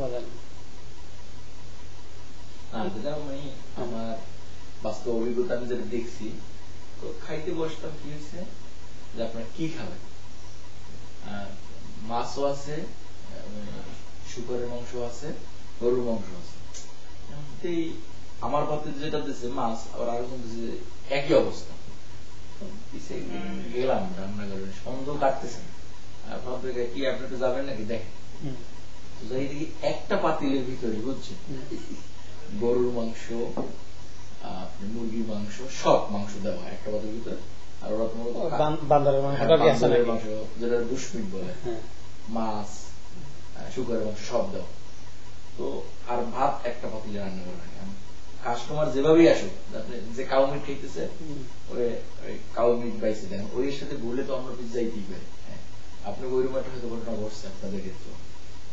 বলেন। আমার বাস্তব অভিজ্ঞতা আমি যেটা দেখছি, তো খাইতে বসতাম, কি হয়েছে যে আপনার কি খাবেন, মাছও আছে, শুকরের মাংস আছে, গরুর মাংস আছে। আমার পাতে যেটা দিচ্ছে মাছ, আবার আরেকজন দিচ্ছে একই অবস্থা। গেলাম রান্নাঘরে, সন্দেহ কাটতেছেন, কি আপনি তো যাবেন নাকি দেখেন, যাই দেখি একটা পাতিলের ভিতরে বুঝছেন গরুর মাংস, মুরগির মাংস, সব মাংস দেওয়া একটা পাতিলের ভিতরে। আর ওরা বান্দরের মাংস যেটা বুশমিট বলে, মাছ, শুকরের মাংস সব দেওয়া। তো আর ভাত একটা পাতিলে রান্না করে রাখে। কাস্টমার যেভাবেই আসুক, যে কাউ মিট খাইতেছে ওই কাউ মিট বাইসে দেন, ওই সাথে ভুলে তো আমরা যাইতেই পারি। আপনি ওই রকম একটা হয়তো ঘটনা ঘটছে আপনাদের ক্ষেত্রে,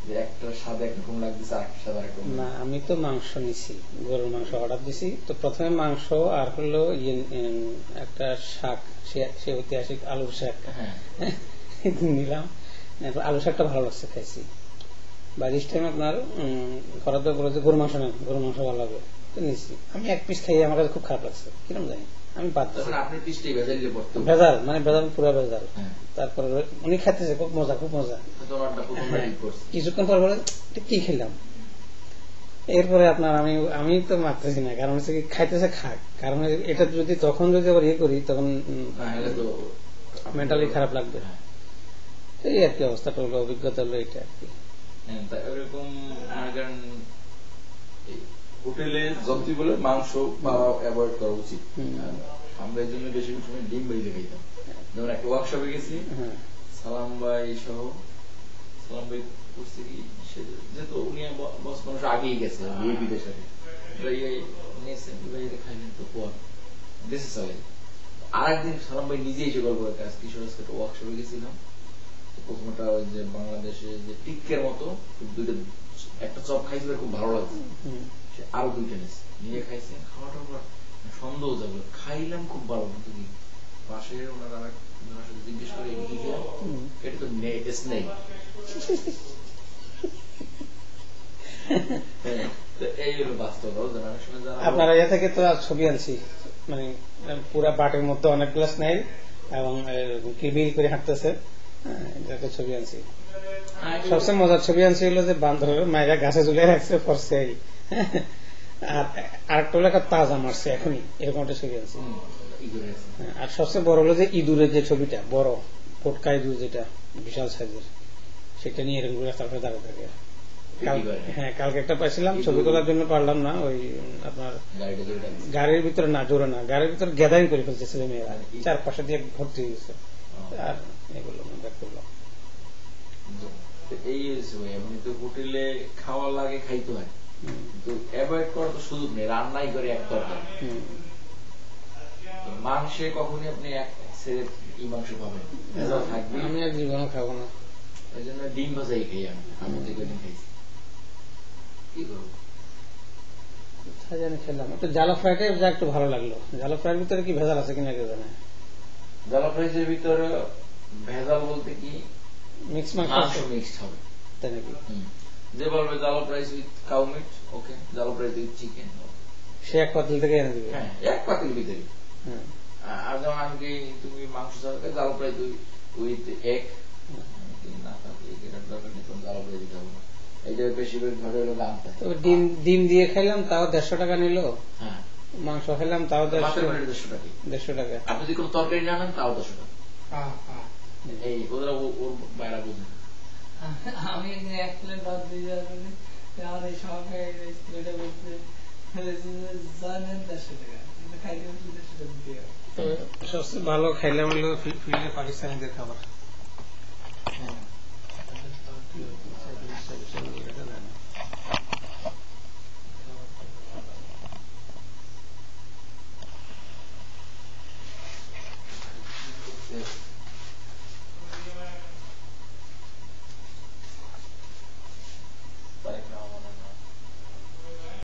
যে একটা স্বাদ একরকম লাগতেছে, আরেকটা স্বাদ আরেকরকম। না, আমি তো মাংস নিছি, গরুর মাংস অর্ডার দিছি। তো প্রথমে মাংস আর হলো একটা শাক, সে ঐতিহাসিক আলুর শাক নিলাম। আলু শাকটা ভালো লাগছে, খাইছি। বা দিস টাইম আপনার ঘরে তো বলে যে গরু মাংস নেন, গরু মাংস ভালো লাগে, তো নিচ্ছি। আমি এক পিস খাই, আমার কাছে খুব খারাপ লাগছে, কিরকম জানি, আমি বাদ দিচ্ছি। ভেজাল, মানে ভেজাল, পুরো ভেজাল। তারপরে উনি খাইতেছে, খুব মজা, খুব মজা। কিছুক্ষণ পর বলে কি খেলাম, এরপরে আপনার আমি তো মারতেছি না, কারণ হচ্ছে কি খাইতেছে খাক, কারণ এটা যদি তখন যদি আবার ইয়ে করি তখন মেন্টালি খারাপ লাগবে। এই আর কি অবস্থাটা হলো, অভিজ্ঞতা হলো এটা আর কি। এরকম হোটেলে যন্ত্রী বলে মাংস পাওয়া অ্যাভয়েড করা উচিত। আমরা এই জন্য বেশি সময় ডিম বাইরে খাইতাম। যেমন একটা ওয়ার্কশপে গেছি, সালাম ভাই সহ, সালাম ভাই করছে কি, যেহেতু উনি বস মানুষ আগেই গেছে বিদেশে, খাইলেন তো পর দেশে চলে। আর একদিন সালাম ভাই নিজে এসে গল্প করে কাজ, কিশোর একটা ওয়ার্কশপে গেছিলাম। প্রথমটা ওই যে বাংলাদেশে যে টিক্কের মতো দুইটা, একটা চপ খাইছিল, খুব ভালো লাগছে, সে আরো দুইটা নিয়েছে, নিয়ে খাইছে। খাওয়াটার পর সন্দেহ যাবে, খাইলাম খুব ভালো, কিন্তু কি পাশে ওনার আর সাথে জিজ্ঞেস করে কি খেলাম, এটা তো স্নেক। এই হলো বাস্তব। আপনারা ইয়ে থেকে তো ছবি আনছি, মানে পুরা বাটের মধ্যে অনেকগুলো স্নেক এবং কিবিল করে হাঁটতেছে, ছবি আনছি। সবচেয়ে মজার ছবি আনছি হলো যে বান্দরের মায়েরা গাছে ঝুলে রাখছে পড়ছে, আর আরেকটা হলো একটা তাজা মারছে এখনই, এরকম একটা ছবি আনছি। আর সবচেয়ে বড় হলো যে ইঁদুরের যে ছবিটা, বড় ফটকা ইঁদুর যেটা বিশাল সাইজের, সেটা নিয়ে এরকম করে তারপরে দাঁড়িয়ে থাকে। হ্যাঁ, কালকে একটা পাইছিলাম, ছবি তোলার জন্য পারলাম না, ওই আপনার গাড়ির ভিতরে না, জোরে না, গাড়ির ভিতরে গ্যাদারিং করে ফেলছে ছেলে মেয়েরা, চারপাশে দিয়ে ভর্তি হয়ে গেছে। আর এগুলো ব্যাক করলাম। এই এমনিতে হোটেলে খাওয়া লাগে, খাইতে হয়, কিন্তু অ্যাভয়েড করার তো সুযোগ নেই, রান্নাই করে এক তরকারি। মাংসে কখনই আপনি এক সেট মাংস পাবেন, আমি এক জীবনও খাবো না, ওই জন্য ডিম ভাজাই খাই। আমি যে কদিন খাইছি, কি করবো কোথায় জানি খেলাম, একটু জালা ফ্রাইটাই যা একটু ভালো লাগলো। জালা ফ্রাইয়ের ভিতরে কি ভেজাল আছে কিনা কেউ জানে? জালা ফ্রাইজের ভিতরে ভেজাল বলতে কি, মিক্স মাংস মিক্সড হবে, তাই নাকি? যে বলবে জালা ফ্রাইজ উইথ কাউ মিট, ওকে, জালা ফ্রাইজ উইথ চিকেন, সে এক পাতিল থেকে এনে দিবে। হ্যাঁ, এক পাতিল ভিতরে। আর যেমন আমি কি, তুমি মাংস চালাতে জালা ফ্রাইজ উইথ এগ না থাকে, এটা দরকার নেই, তুমি জালা ফ্রাইজ দিতে হবে না। এইটা বেশিরভাগ ঘরে হলো দাম থাকে। ডিম দিয়ে খাইলাম তাও 150 টাকা নিল, মাংস খেলাম তাও 150 টাকা। আপনি যদি কোনো তরকারি না নেন তাও 100 টাকা। এই ওরা ওর বাইরা বুঝে। আমি এক প্লেট ভাত দিয়ে আমার এই সবাই বলতে জানেন 150 টাকা, খাইতে 150 টাকা দিতে হবে। সবচেয়ে ভালো খাইলাম হলো ফিল্ডে পাকিস্তানিদের খাবার।